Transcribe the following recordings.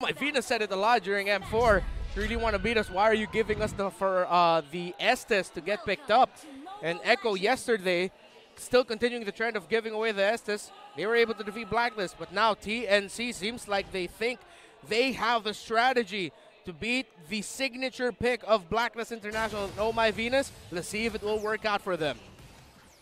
My Venus said it a lot during M4. If you really want to beat us, why are you giving us the Estes to get picked up? And Echo yesterday, still continuing the trend of giving away the Estes, they were able to defeat Blacklist. But now TNC seems like they think they have the strategy to beat the signature pick of Blacklist International and Oh My Venus. Let's see if it will work out for them.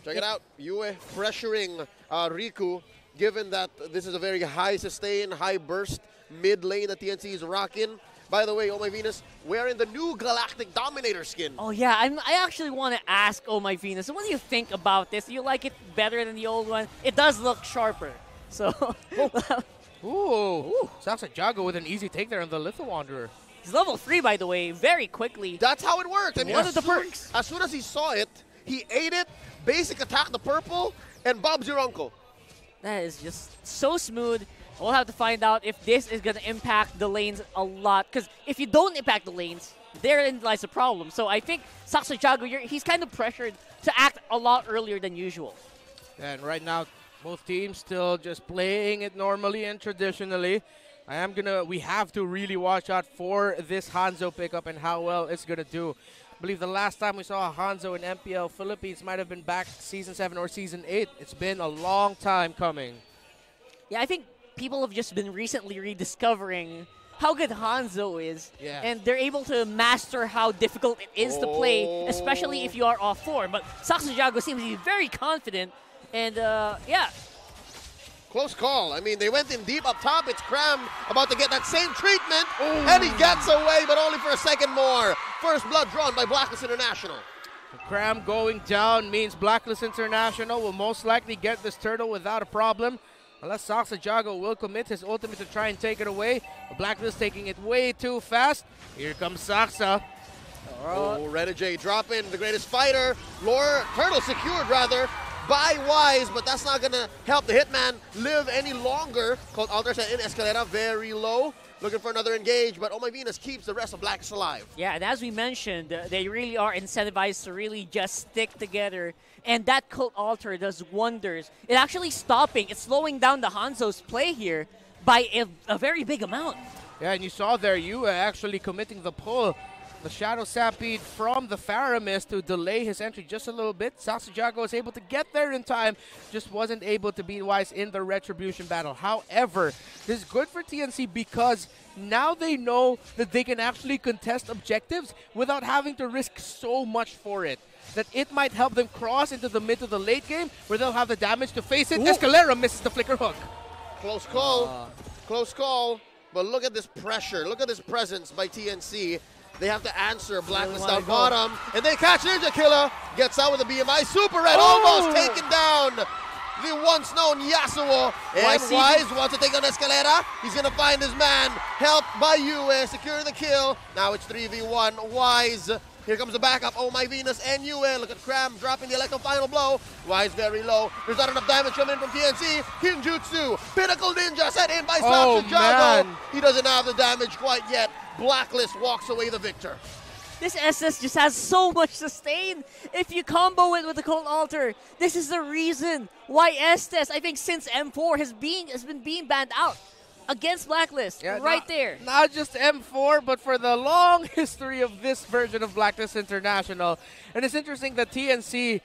Check it out. Yue pressuring Riku, given that this is a very high sustain, high burst mid lane that TNC is rocking. By the way, Oh My Venus wearing the new Galactic Dominator skin. Oh yeah, I actually want to ask Oh My Venus, what do you think about this? Do you like it better than the old one? It does look sharper. So. Ooh. Sounds Jago with an easy take there on the Litho Wanderer. He's level 3, by the way, very quickly. That's how it worked. I mean, one of the perks. As soon as he saw it, he ate it, basic attack the purple, and Bob's your uncle. That is just so smooth. We'll have to find out if this is going to impact the lanes a lot. Because if you don't impact the lanes, therein lies the problem. So I think Jago, he's kind of pressured to act a lot earlier than usual. And right now, both teams still just playing it normally and traditionally. We have to really watch out for this Hanzo pickup and how well it's going to do. I believe the last time we saw a Hanzo in MPL Philippines might have been back Season 7 or Season 8. It's been a long time coming. Yeah, I think people have just been recently rediscovering how good Hanzo is. Yeah. And they're able to master how difficult it is to play, especially if you are off form. But Jago seems to be very confident. And, yeah. Close call. I mean, they went in deep up top. It's Cram about to get that same treatment. And he gets away, but only for a second more. First blood drawn by Blacklist International. Cram going down means Blacklist International will most likely get this turtle without a problem. Unless Jago will commit his ultimate to try and take it away. But Blacklist taking it way too fast. Here comes Saksa. Oh, Renegade drop in, the greatest fighter. Turtle secured, rather, by Wise, but that's not going to help the Hitman live any longer. Cold Alter set in, Escalera very low. Looking for another engage, but Oh My Venus keeps the rest of Blacklist alive. Yeah, and as we mentioned, they really are incentivized to really just stick together. And that Cult Altar does wonders. It's actually it's slowing down the Hanzo's play here by a very big amount. Yeah, and you saw there, Yue actually committing the pull. The Shadow Stampede from the Faramis to delay his entry just a little bit. Jago was able to get there in time, just wasn't able to beat Wise in the Retribution battle. However, this is good for TNC because now they know that they can actually contest objectives without having to risk so much for it. That it might help them cross into the mid to the late game where they'll have the damage to face it. Ooh. Escalera misses the flicker hook. Close call. Close call. But look at this pressure. Look at this presence by TNC. They have to answer Blacklist down bottom. And they catch Ninja Killer. Gets out with a BMI. Super Red almost taken down. The once known Yasuo. And Wise wants to take on Escalera. He's going to find his man. Helped by Yue. Secure the kill. Now it's 3v1. Wise. Here comes the backup. Oh My Venus and Yue. Look at Cram dropping the Electro final blow. Wise very low. There's not enough damage coming in from TNC. Kinjutsu. Pinnacle Ninja set in by Jago. He doesn't have the damage quite yet. Blacklist walks away the victor. This SS just has so much sustain. If you combo it with the Cold Altar, this is the reason why Estes, I think since M4, has been being banned out against Blacklist. Yeah, there. Not just M4, but for the long history of this version of Blacklist International. And it's interesting that TNC,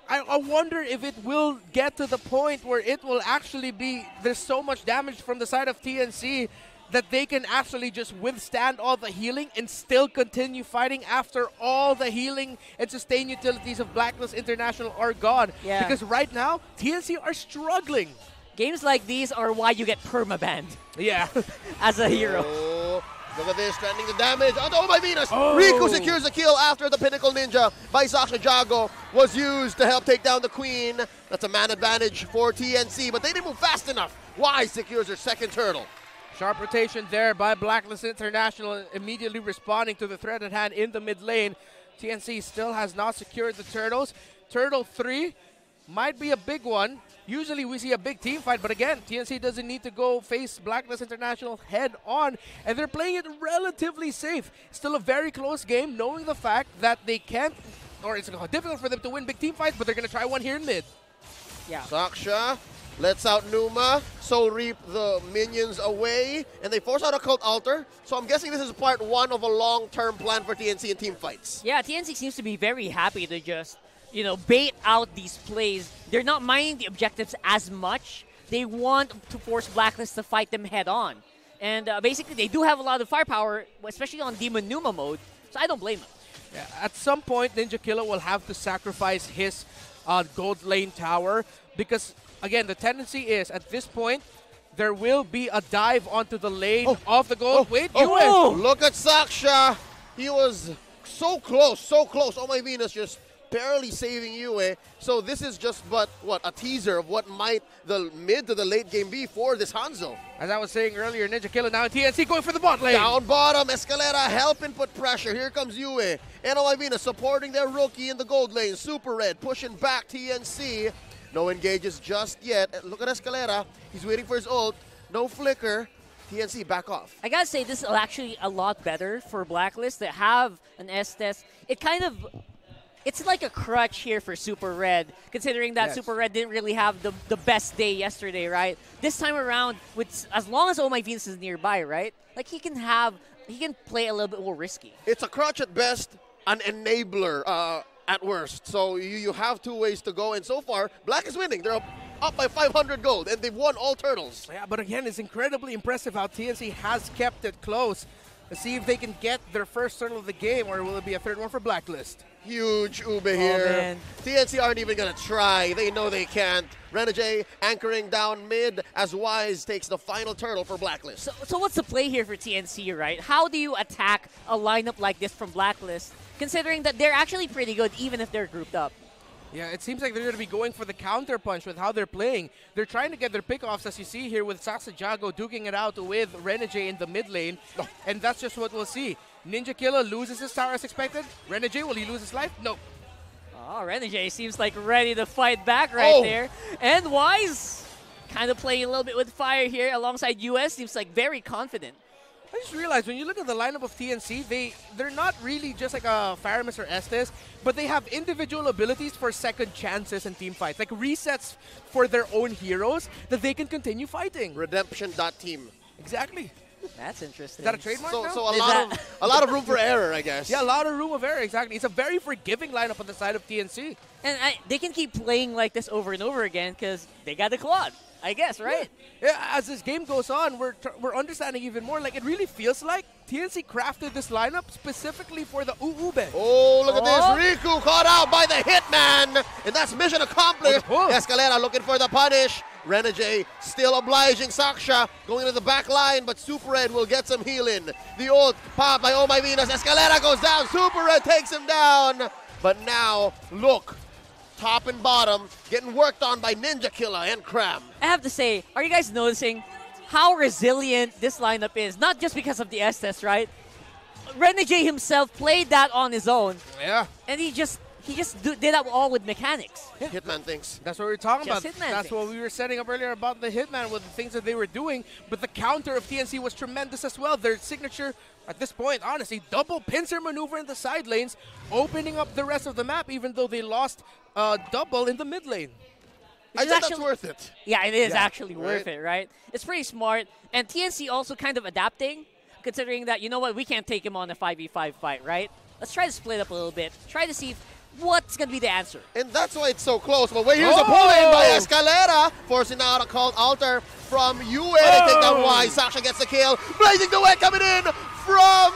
I wonder if it will get to the point where it will actually be, there's so much damage from the side of TNC that they can actually just withstand all the healing and still continue fighting after all the healing and sustain utilities of Blacklist International are gone. Yeah. Because right now, TNC are struggling. Games like these are why you get permabanned. Yeah. As a hero. Oh, look at this, trending the damage. Oh my Venus! Riku secures the kill after the Pinnacle Ninja by Jago was used to help take down the Queen. That's a man advantage for TNC, but they didn't move fast enough. Wise secures their second turtle. Sharp rotation there by Blacklist International, immediately responding to the threat at hand in the mid lane. TNC still has not secured the turtles. Turtle 3 might be a big one. Usually we see a big team fight, but again, TNC doesn't need to go face Blacklist International head on, and they're playing it relatively safe. Still a very close game, knowing the fact that they can't, or it's difficult for them to win big team fights, but they're going to try one here in mid. Yeah. Saksha Lets out Numa, Soul Reap the minions away, and they force out Occult Altar. So I'm guessing this is part one of a long-term plan for TNC in team fights. Yeah, TNC seems to be very happy to just, bait out these plays. They're not minding the objectives as much. They want to force Blacklist to fight them head-on. And basically, they do have a lot of firepower, especially on Demon Numa mode, so I don't blame them. Yeah, at some point, Ninja Killa will have to sacrifice his gold lane tower because, again, the tendency is, at this point, there will be a dive onto the lane of the gold. Wait, look at Saksha. He was so close, so close. Oh my Venus, just barely saving Yue. So this is just a teaser of what might the mid to the late game be for this Hanzo. As I was saying earlier, Ninja Killa now in TNC going for the bot lane. Down bottom, Escalera helping put pressure. Here comes Yue. And oh my Venus supporting their rookie in the gold lane. Super Red pushing back TNC. No engages just yet. Look at Escalera. He's waiting for his ult. No flicker. TNC back off. I gotta say, this is actually a lot better for Blacklist to have an S-Test. It's like a crutch here for Super Red, considering that Super Red didn't really have the best day yesterday, right? This time around, as long as Oh My Venus is nearby, right? Like he can play a little bit more risky. It's a crutch at best, an enabler at worst. So you have two ways to go, and so far, Black is winning. They're up by 500 gold, and they've won all turtles. Yeah, but again, it's incredibly impressive how TNC has kept it close. Let's see if they can get their first turtle of the game, or will it be a third one for Blacklist? Huge Ube here. Man. TNC aren't even going to try. They know they can't. Renegade anchoring down mid as Wise takes the final turtle for Blacklist. So what's the play here for TNC, right? How do you attack a lineup like this from Blacklist, considering that they're actually pretty good even if they're grouped up? Yeah, it seems like they're going to be going for the counter punch with how they're playing. They're trying to get their pickoffs, as you see here, with Sasajago duking it out with Renegade in the mid lane. And that's just what we'll see. Ninja Killa loses his tower as expected. Renegade, will he lose his life? No. Oh, Renegade seems like ready to fight back right there. And Wise kind of playing a little bit with fire here alongside US. Seems like very confident. I just realized when you look at the lineup of TNC, they're not really just like a Faramis or Estes, but they have individual abilities for second chances in team fights, like resets for their own heroes that they can continue fighting. Redemption.team. Exactly. That's interesting. Is that a trademark now? So a lot of room for error, I guess. Yeah, a lot of room of error, exactly. It's a very forgiving lineup on the side of TNC. And they can keep playing like this over and over again because they got the Claude, I guess, right? Yeah, as this game goes on, we're understanding even more. Like, it really feels like TNC crafted this lineup specifically for the Uube. Oh, look at this. Riku caught out by the Hitman. And that's mission accomplished. Escalera looking for the punish. Renegade still obliging Saksha, going to the back line, but Super Red will get some healing. The ult pop by Oh My Venus. Escalera goes down. Super Red takes him down. But now, look, top and bottom, getting worked on by Ninja Killa and Cram. I have to say, are you guys noticing how resilient this lineup is? Not just because of the S-Test, right? Renegade himself played that on his own. Yeah. And he just did that all with mechanics. Hitman thinks. That's what we were talking Just about. Hitman That's things. what we were setting up earlier about the Hitman with the things that they were doing. But the counter of TNC was tremendous as well. Their signature, at this point, honestly, double pincer maneuver in the side lanes, opening up the rest of the map, even though they lost double in the mid lane. I think that's worth it. Yeah, it is actually worth it, right? It's pretty smart. And TNC also kind of adapting, considering that, you know what, we can't take him on a 5v5 fight, right? Let's try to split up a little bit. Try to see what's going to be the answer. And that's why it's so close. But wait, here's a pull-in by Escalera, forcing out a called altar from Yue. They take down Wise. Sasha gets the kill. Blazing Duet coming in from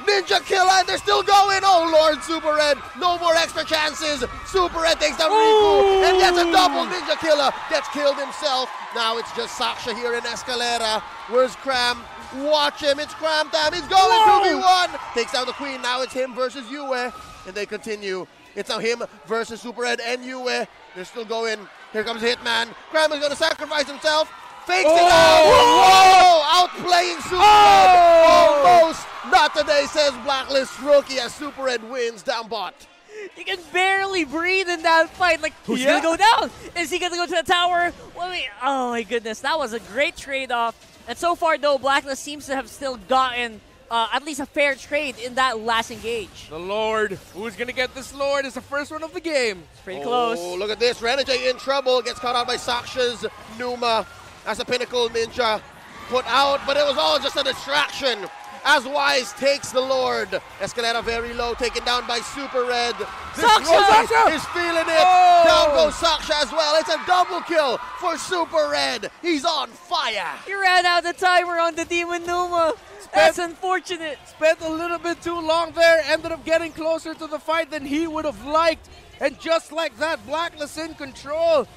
Ninja Killa, and they're still going. Oh, Lord, Super Red. No more extra chances. Super Red takes down Riku, and gets a double. Ninja Killa gets killed himself. Now it's just Sasha here in Escalera. Where's Cram? Watch him. It's Cram time. He's going 2v1. Takes down the Queen. Now it's him versus Yue. And they continue. It's now him versus Super Red and Yue. They're still going. Here comes Hitman. Cram is going to sacrifice himself. Fakes it out. Whoa! Outplaying Super Red. Almost. Not today, says Blacklist rookie, as Super Red wins down bot. He can barely breathe in that fight. Like, who's going to go down? Is he going to go to the tower? Oh, my goodness. That was a great trade-off. And so far, though, Blacklist seems to have still gotten at least a fair trade in that last engage. The Lord. Who's going to get this Lord is the first one of the game. It's pretty close. Oh, look at this. Renegade in trouble. Gets caught out by Saksha's Numa as the Pinnacle Ninja put out, but it was all just a distraction. As Wise takes the Lord. Escalera very low, taken down by Super Red. Saksha is feeling it. Oh! Down goes Saksha as well. It's a double kill for Super Red. He's on fire. He ran out the timer on the Demon Numa. That's unfortunate. Spent a little bit too long there. Ended up getting closer to the fight than he would have liked. And just like that, Blacklist in control.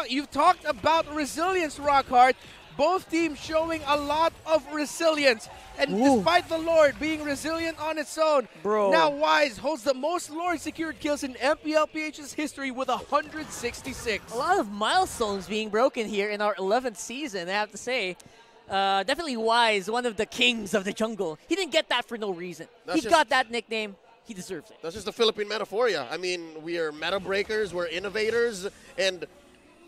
You've talked about resilience, Rockhart. Both teams showing a lot of resilience. And despite the Lord being resilient on its own, now Wise holds the most Lord secured kills in MPL PH's history with 166. A lot of milestones being broken here in our 11th season, I have to say. Definitely Wise, one of the kings of the jungle. He didn't get that for no reason. He got that nickname. He deserves it. That's just the Philippine meta for you. I mean, we are meta breakers, we're innovators, and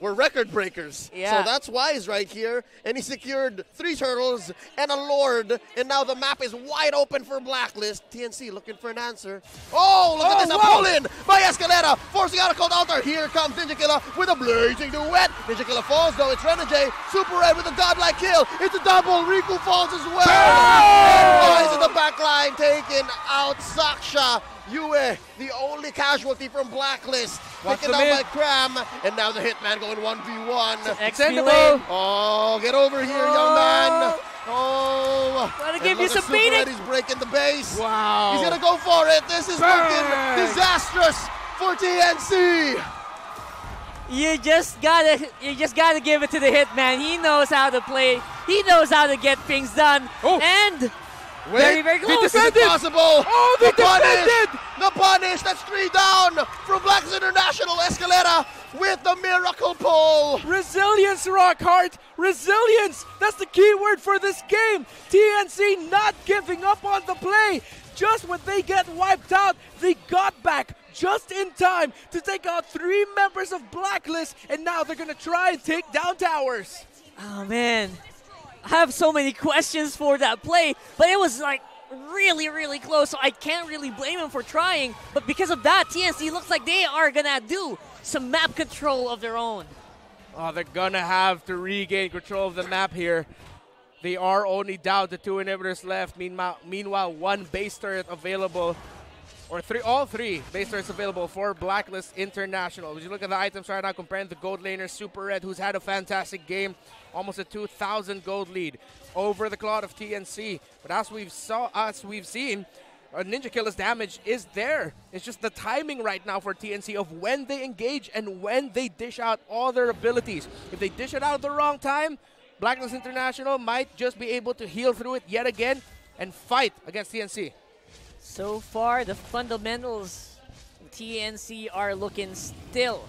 we're record breakers. Yeah. So that's Wise right here. And he secured 3 turtles and a Lord. And now the map is wide open for Blacklist. TNC looking for an answer. Oh, look at this. A pull-in by Escalera. Forcing out a cold altar. Here comes Ninja Killer with a blazing duet. Ninja Killer falls, though. It's Renegade. Super Red with a godlike kill. It's a double. Riku falls as well. And Wise in the back line taking out Saksha. Yue, the only casualty from Blacklist, taken down by Cram, and now the Hitman going 1v1. Extendable. Oh, get over here, young man. Oh, Gotta give you look at some beating. Super Red, he's breaking the base. Wow. He's gonna go for it. This is looking disastrous for TNC. You just gotta give it to the Hitman. He knows how to play. He knows how to get things done. And very, very close. Is it possible? Oh, they defended! The punish. That's 3 down from Blacklist International. Escalera with the miracle pull. Resilience, Rockhart. Resilience. That's the key word for this game. TNC not giving up on the play. Just when they get wiped out, they got back just in time to take out 3 members of Blacklist, and now they're going to try and take down towers. Oh, man. I have so many questions for that play, but it was like really, really close, so I can't really blame him for trying. But because of that, TNC looks like they are gonna do some map control of their own. Oh, they're gonna have to regain control of the map here. They are only down to 2 inhibitors left. Meanwhile, 1 base turret available, or all 3 base turrets available for Blacklist International. As you look at the items right now, comparing the gold laner Super Red, who's had a fantastic game, almost a 2,000 gold lead over the Cloud of TNC. But as we've seen, Ninja Killer's damage is there. It's just the timing right now for TNC of when they engage and when they dish out all their abilities. If they dish it out at the wrong time, Blacklist International might just be able to heal through it yet again and fight against TNC. So far, the fundamentals of TNC are looking still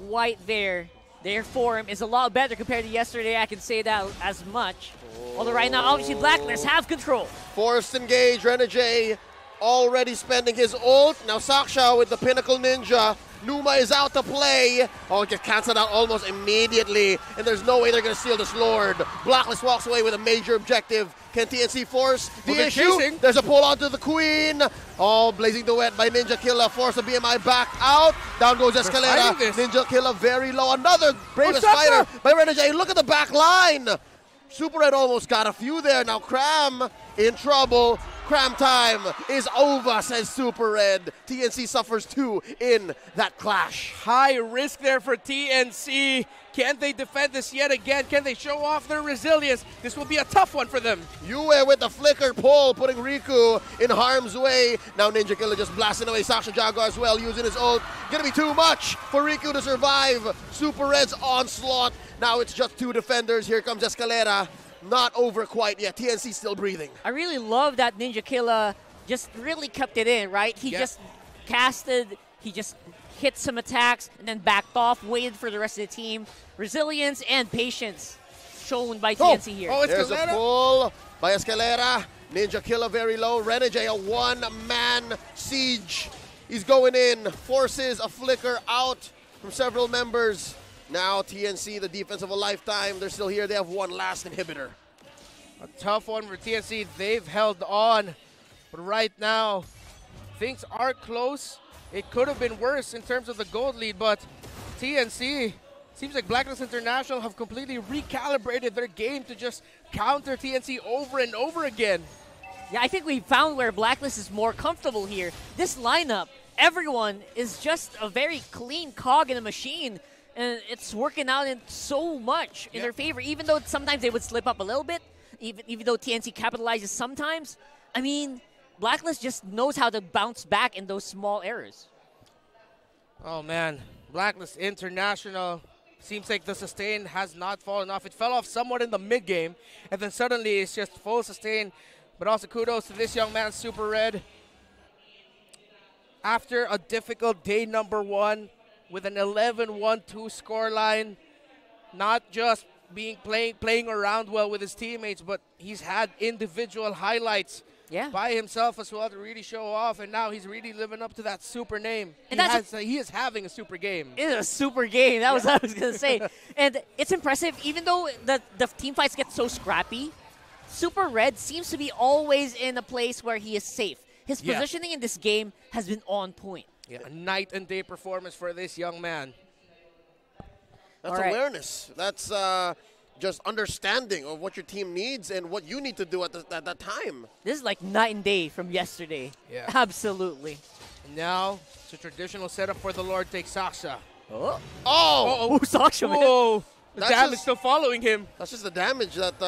quite there. Their form is a lot better compared to yesterday, I can say that as much. Although right now, obviously, Blacklist have control. Forced engage, Renegade already spending his ult. Now Saksha with the Pinnacle Ninja. Numa is out to play. Oh, it gets cancelled out almost immediately. And there's no way they're going to steal this Lord. Blacklist walks away with a major objective. Can TNC force the issue? Chasing. There's a pull onto the Queen. Oh, blazing duet by Ninja Killer. Force the BMI back out. Down goes Escalera. Ninja Killer very low. Another bravest fighter by Renegade. Look at the back line. Super Red almost got a few there. Now Cram in trouble. Cram time is over, says Super Red. TNC suffers 2 in that clash. High risk there for TNC. Can they defend this yet again? Can they show off their resilience? This will be a tough one for them. Yue with the flicker pull, putting Riku in harm's way. Now Ninja Killer just blasting away Saksha Jago as well, using his ult. Gonna be too much for Riku to survive. Super Red's onslaught. Now it's just 2 defenders. Here comes Escalera. Not over quite yet. TNC still breathing. I really love that Ninja Killer just really kept it in, right? He just casted, he just hit some attacks, and then backed off, waited for the rest of the team. Resilience and patience shown by TNC here. Oh, it's There's a pull by Escalera. Ninja Killer very low. Renegade, a 1-man siege. He's going in. Forces a flicker out from several members. Now TNC, the defense of a lifetime, they're still here. They have 1 last inhibitor. A tough one for TNC. They've held on. But right now, things are close. It could have been worse in terms of the gold lead, but TNC, seems like BLACKLIST International have completely recalibrated their game to just counter TNC over and over again. Yeah, I think we found where BLACKLIST is more comfortable here. This lineup, everyone is just a very clean cog in a machine, and it's working out in so much in their favor, even though sometimes they would slip up a little bit, even though TNC capitalizes sometimes. I mean, BLACKLIST just knows how to bounce back in those small errors. Oh man, BLACKLIST International, seems like the sustain has not fallen off. It fell off somewhat in the mid-game, and then suddenly it's just full sustain. But also kudos to this young man, Super Red. After a difficult day number 1 with an 11-1-2 scoreline, not just playing around well with his teammates, but he's had individual highlights by himself as well to really show off, and now he's really living up to that super name. And he is having a super game. It is a super game. That was what I was going to say. And it's impressive, even though the team fights get so scrappy, Super Red seems to be always in a place where he is safe. His positioning in this game has been on point. Yeah, a night and day performance for this young man. That's awareness. That's just understanding of what your team needs and what you need to do at that time. This is like night and day from yesterday. Yeah. Absolutely. And now, it's a traditional setup for the Lord takes Sasha. Oh! Oh, Sasha, man. Whoa! The damage still following him. That's just the damage that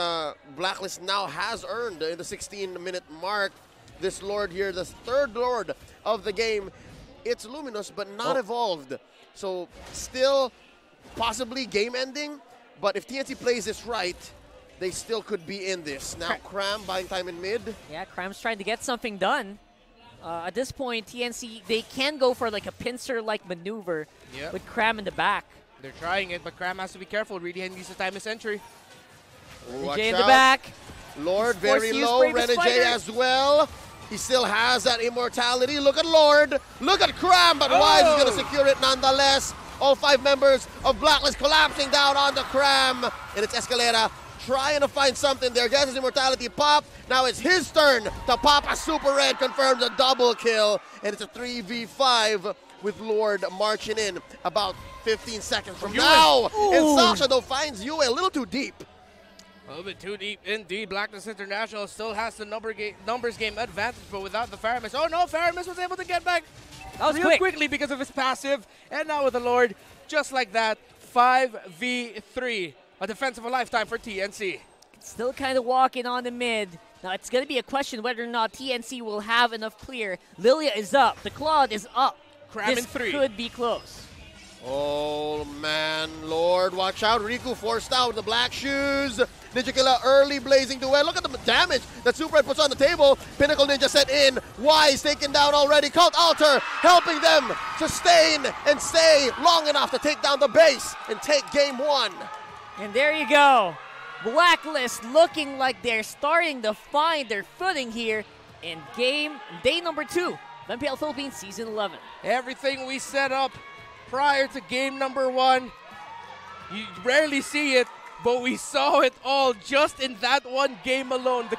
BLACKLIST now has earned in the 16-minute mark. This Lord here, this third Lord of the game, it's Luminous but not evolved. So still possibly game ending, but if TNC plays this right, they still could be in this. Now Cram buying time in mid. Yeah, Cram's trying to get something done. At this point, TNC, they can go for like a pincer-like maneuver with Cram in the back. They're trying it, but Cram has to be careful. Really needs to time his entry. Renegade in the back. Lord very low. Renegade as well. He still has that immortality. Look at Lord. Look at Cram, but Wise is going to secure it nonetheless. All 5 members of BLACKLIST collapsing down onto Cram. And it's Escalera trying to find something there. Gets his immortality pop. Now it's his turn to pop a Super Red. Confirms a double kill. And it's a 3v5 with Lord marching in about 15 seconds from now. And Sasha, though, finds Yue a little too deep. A little bit too deep indeed. BLACKLIST International still has the numbers game advantage, but without the Faramis. Oh no, Faramis was able to get back real quickly because of his passive. And now with the Lord, just like that, 5v3. A defense of a lifetime for TNC. Still kind of walking on the mid. Now it's going to be a question whether or not TNC will have enough clear. Lilia is up. The Claude is up. Cram in 3. Could be close. Oh man, Lord, watch out. Riku forced out the black shoes. Ninja Killer early blazing duel. Look at the damage that Super Red puts on the table. Pinnacle Ninja set in. Wise taken down already. Cult Altar helping them sustain and stay long enough to take down the base and take game 1. And there you go. BLACKLIST looking like they're starting to find their footing here in day number 2 of MPL Philippines Season 11. Everything we set up prior to game number 1, you rarely see it, but we saw it all just in that one game alone. The